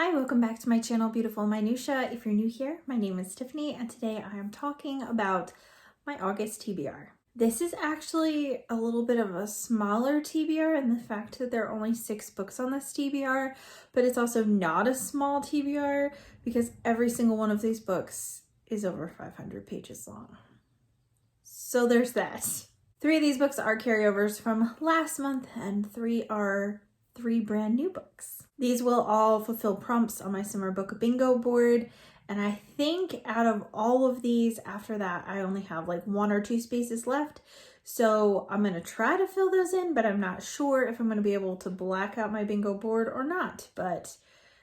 Hi, welcome back to my channel, Beautiful Minutia. If you're new here, my name is Tiffany, and today I am talking about my August TBR. This is actually a little bit of a smaller TBR in the fact that there are only 6 books on this TBR, but it's also not a small TBR because every single one of these books is over 500 pages long. So there's that. 3 of these books are carryovers from last month, and 3 are 3 brand new books. These will all fulfill prompts on my summer book bingo board, and I think out of all of these, after that, I only have like 1 or 2 spaces left. So I'm going to try to fill those in, but I'm not sure if I'm going to be able to black out my bingo board or not, but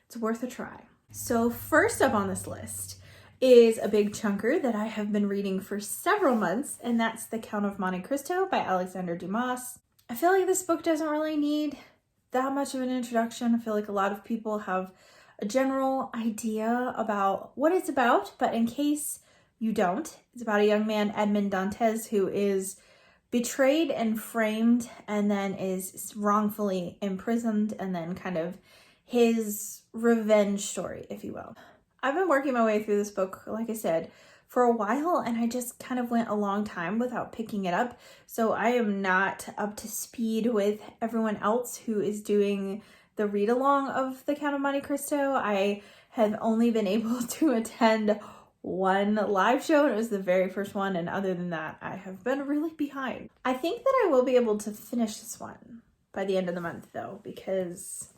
it's worth a try. So first up on this list is a big chunker that I have been reading for several months, and that's The Count of Monte Cristo by Alexander Dumas. I feel like this book doesn't really need that much of an introduction. I feel like a lot of people have a general idea about what it's about, but in case you don't, it's about a young man, Edmond Dantes, who is betrayed and framed and then is wrongfully imprisoned, and then kind of his revenge story, if you will. I've been working my way through this book, like I said, for a while, and I just kind of went a long time without picking it up. So I am not up to speed with everyone else who is doing the read along of The Count of Monte Cristo. I have only been able to attend one live show, and it was the very first one. And other than that, I have been really behind. I think that I will be able to finish this one by the end of the month though, because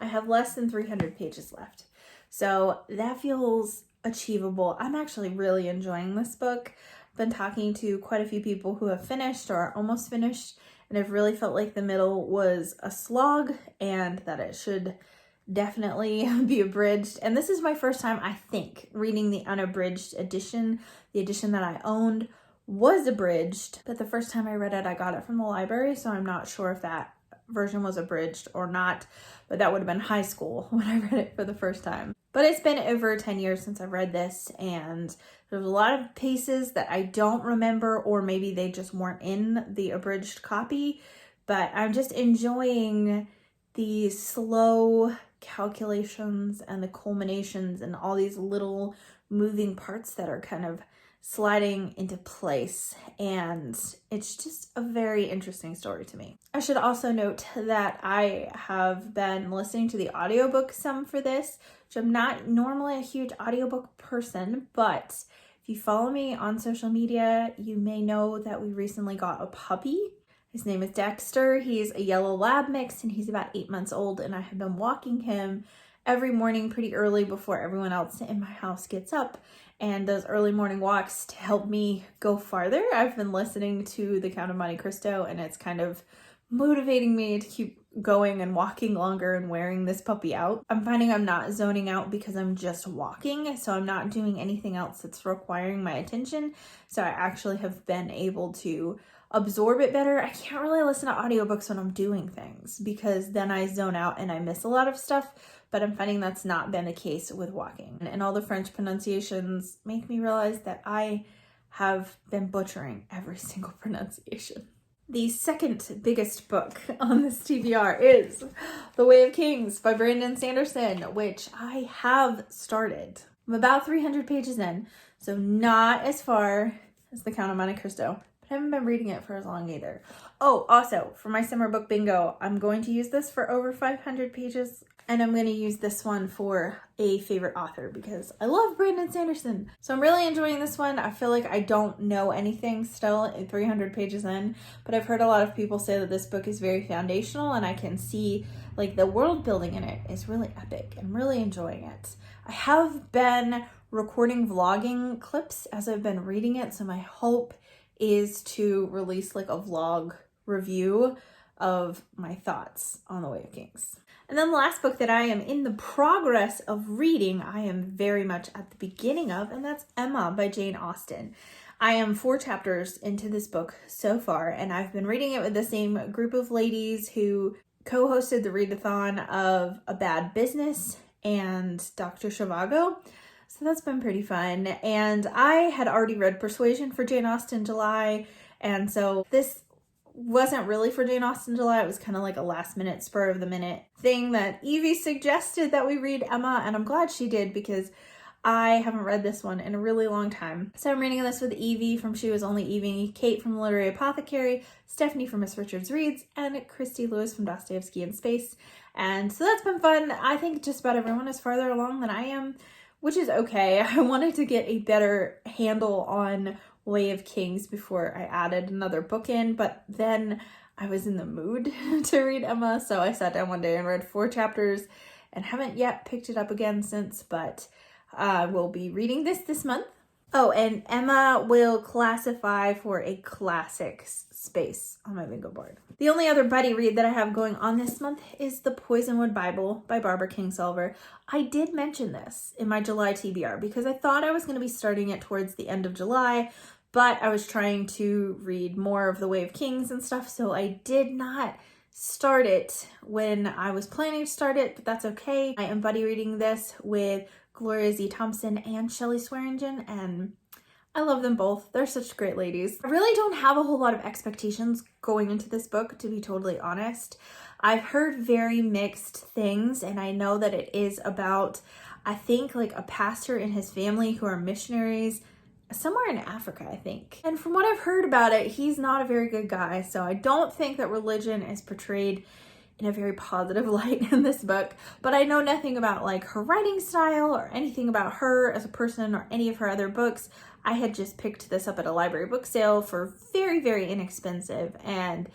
I have less than 300 pages left. So that feels achievable. I'm actually really enjoying this book. I've been talking to quite a few people who have finished or are almost finished, and I've really felt like the middle was a slog and that it should definitely be abridged. And this is my first time, I think, reading the unabridged edition. The edition that I owned was abridged, but the first time I read it, I got it from the library, so I'm not sure if that version was abridged or not, but that would have been high school when I read it for the first time. But it's been over 10 years since I've read this, and there's a lot of pieces that I don't remember, or maybe they just weren't in the abridged copy, but I'm just enjoying the slow calculations and the culminations and all these little moving parts that are kind of sliding into place, and it's just a very interesting story to me. I should also note that I have been listening to the audiobook some for this, which I'm not normally a huge audiobook person, but if you follow me on social media, you may know that we recently got a puppy. His name is Dexter. He's a yellow lab mix, and he's about 8 months old, and I have been walking him every morning pretty early before everyone else in my house gets up. And those early morning walks, to help me go farther, I've been listening to The Count of Monte Cristo, and it's kind of motivating me to keep going and walking longer and wearing this puppy out. I'm finding I'm not zoning out because I'm just walking, so I'm not doing anything else that's requiring my attention. So I actually have been able to absorb it better. I can't really listen to audiobooks when I'm doing things because then I zone out and I miss a lot of stuff, but I'm finding that's not been the case with walking. And all the French pronunciations make me realize that I have been butchering every single pronunciation. The second biggest book on this TBR is The Way of Kings by Brandon Sanderson, which I have started. I'm about 300 pages in, so not as far as The Count of Monte Cristo. I haven't been reading it for as long either. Oh, also, for my summer book bingo, I'm going to use this for over 500 pages, and I'm going to use this one for a favorite author because I love Brandon Sanderson. So I'm really enjoying this one. I feel like I don't know anything still at 300 pages in, but I've heard a lot of people say that this book is very foundational, and I can see like the world building in it is really epic. I'm really enjoying it. I have been recording vlogging clips as I've been reading it, so my hope is to release like a vlog review of my thoughts on The Way of Kings. And then the last book that I am in the progress of reading, I am very much at the beginning of, and that's Emma by Jane Austen. I am 4 chapters into this book so far, and I've been reading it with the same group of ladies who co-hosted the readathon of A Bad Business and Dr. Zhivago. So that's been pretty fun. And I had already read Persuasion for Jane Austen in July, and so this wasn't really for Jane Austen July. It was kind of like a last minute, spur of the minute thing that Evie suggested that we read Emma, and I'm glad she did because I haven't read this one in a really long time. So I'm reading this with Evie from She Was Only Evie, Kate from the Literary Apothecary, Stephanie from Miss Richards Reads, and Christy Lewis from Dostoevsky in Space. And so that's been fun. I think just about everyone is farther along than I am, which is okay. I wanted to get a better handle on Way of Kings before I added another book in, but then I was in the mood to read Emma, so I sat down one day and read 4 chapters and haven't yet picked it up again since, but we'll be reading this month. Oh, and Emma will classify for a classics space on my bingo board. The only other buddy read that I have going on this month is The Poisonwood Bible by Barbara Kingsolver. I did mention this in my July TBR because I thought I was going to be starting it towards the end of July, but I was trying to read more of The Way of Kings and stuff, so I did not start it when I was planning to start it, but that's okay. I am buddy reading this with Gloria Z. Thompson and Shelley Swearingen, and I love them both. They're such great ladies. I really don't have a whole lot of expectations going into this book, to be totally honest. I've heard very mixed things, and I know that it is about, I think, like a pastor and his family who are missionaries somewhere in Africa, I think. And from what I've heard about it, he's not a very good guy, so I don't think that religion is portrayed in a very positive light in this book, but I know nothing about like her writing style or anything about her as a person or any of her other books. I had just picked this up at a library book sale for very, very inexpensive, and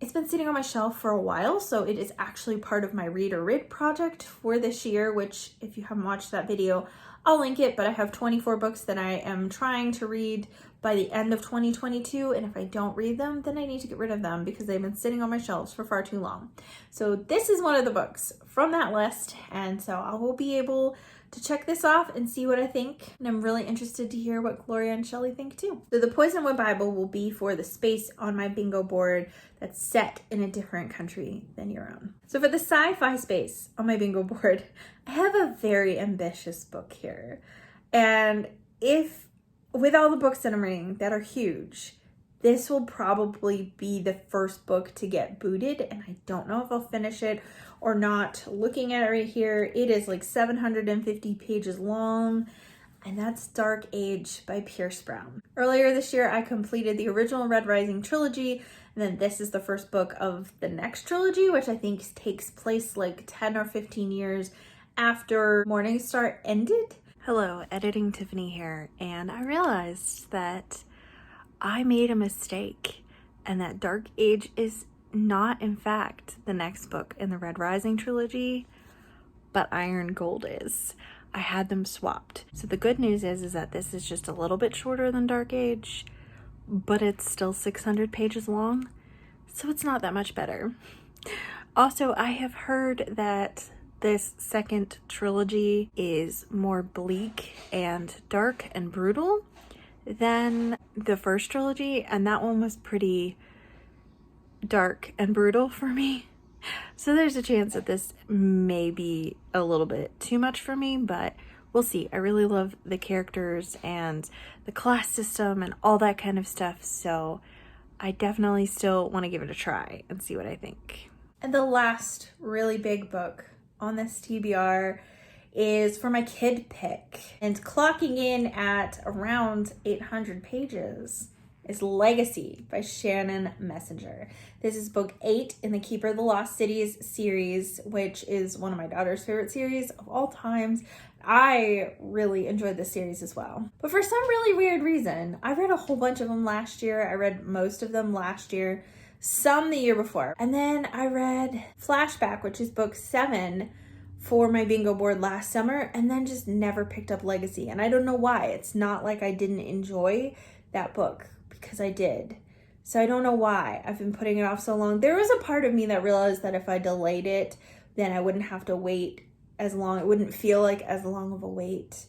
it's been sitting on my shelf for a while, so it is actually part of my Read or Rid project for this year, which if you haven't watched that video, I'll link it, but I have 24 books that I am trying to read by the end of 2022, and if I don't read them, then I need to get rid of them because they've been sitting on my shelves for far too long. So this is one of the books from that list, and so I will be able to check this off and see what I think, and I'm really interested to hear what Gloria and Shelley think too. So the Poisonwood Bible will be for the space on my bingo board that's set in a different country than your own. So for the sci-fi space on my bingo board, I have a very ambitious book here, and with all the books that I'm reading that are huge, this will probably be the first book to get booted, and I don't know if I'll finish it or not. Looking at it right here, it is like 750 pages long, and that's Dark Age by Pierce Brown. Earlier this year, I completed the original Red Rising trilogy, and then this is the first book of the next trilogy, which I think takes place like 10 or 15 years after Morningstar ended. Hello, Editing Tiffany here, and I realized that I made a mistake and that Dark Age is not, in fact, the next book in the Red Rising trilogy, but Iron Gold is. I had them swapped. So the good news is that this is just a little bit shorter than Dark Age, but it's still 600 pages long, so it's not that much better. Also, I have heard that this second trilogy is more bleak and dark and brutal than the first trilogy, and that one was pretty dark and brutal for me. So there's a chance that this may be a little bit too much for me, but we'll see. I really love the characters and the class system and all that kind of stuff, so I definitely still want to give it a try and see what I think. And the last really big book on this TBR is for my kid pick, and clocking in at around 800 pages is Legacy by Shannon Messenger. This is book 8 in the Keeper of the Lost Cities series, which is one of my daughter's favorite series of all times. I really enjoyed this series as well. But for some really weird reason, I read a whole bunch of them last year. I read most of them last year, some the year before. And then I read Flashback, which is book 7 for my bingo board last summer, and then just never picked up Legacy. And I don't know why. It's not like I didn't enjoy that book, because I did. So I don't know why I've been putting it off so long. There was a part of me that realized that if I delayed it, then I wouldn't have to wait as long. It wouldn't feel like as long of a wait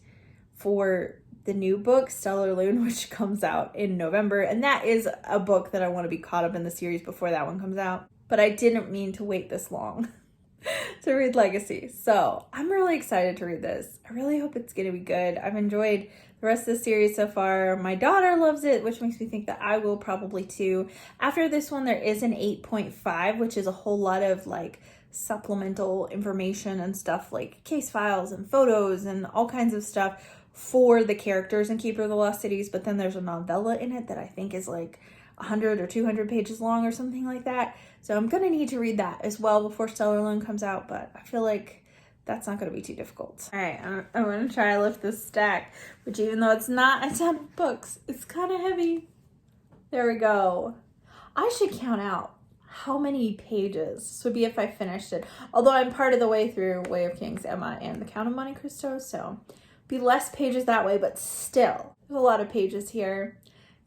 for the new book, Stellar Loon, which comes out in November. And that is a book that I want to be caught up in the series before that one comes out. But I didn't mean to wait this long to read Legacy. So I'm really excited to read this. I really hope it's going to be good. I've enjoyed the rest of the series so far. My daughter loves it, which makes me think that I will probably too. After this one, there is an 8.5, which is a whole lot of like supplemental information and stuff like case files and photos and all kinds of stuff for the characters in Keeper of the Lost Cities. But then there's a novella in it that I think is like 100 or 200 pages long or something like that. So I'm going to need to read that as well before Stellar Loan comes out, but I feel like that's not going to be too difficult. All right, I'm going to try to lift this stack, which even though it's not a ton of books, it's kind of heavy. There we go. I should count out how many pages this would be if I finished it. Although I'm part of the way through Way of Kings, Emma, and The Count of Monte Cristo, so be less pages that way, but still, there's a lot of pages here,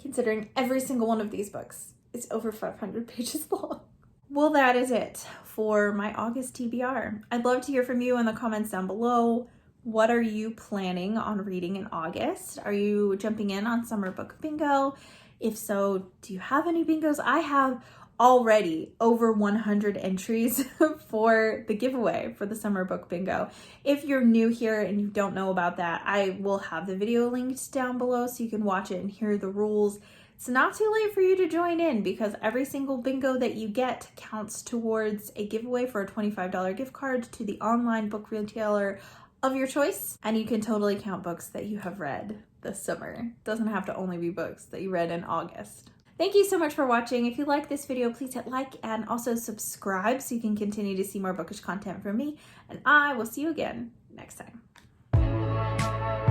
considering every single one of these books is over 500 pages long. Well, that is it for my August TBR. I'd love to hear from you in the comments down below. What are you planning on reading in August? Are you jumping in on Summer Book Bingo? If so, do you have any bingos? I have already over 100 entries for the giveaway for the Summer Book Bingo. If you're new here and you don't know about that, I will have the video linked down below so you can watch it and hear the rules. It's not too late for you to join in because every single bingo that you get counts towards a giveaway for a $25 gift card to the online book retailer of your choice. And you can totally count books that you have read this summer. It doesn't have to only be books that you read in August. Thank you so much for watching. If you like this video, please hit like and also subscribe so you can continue to see more bookish content from me. And I will see you again next time.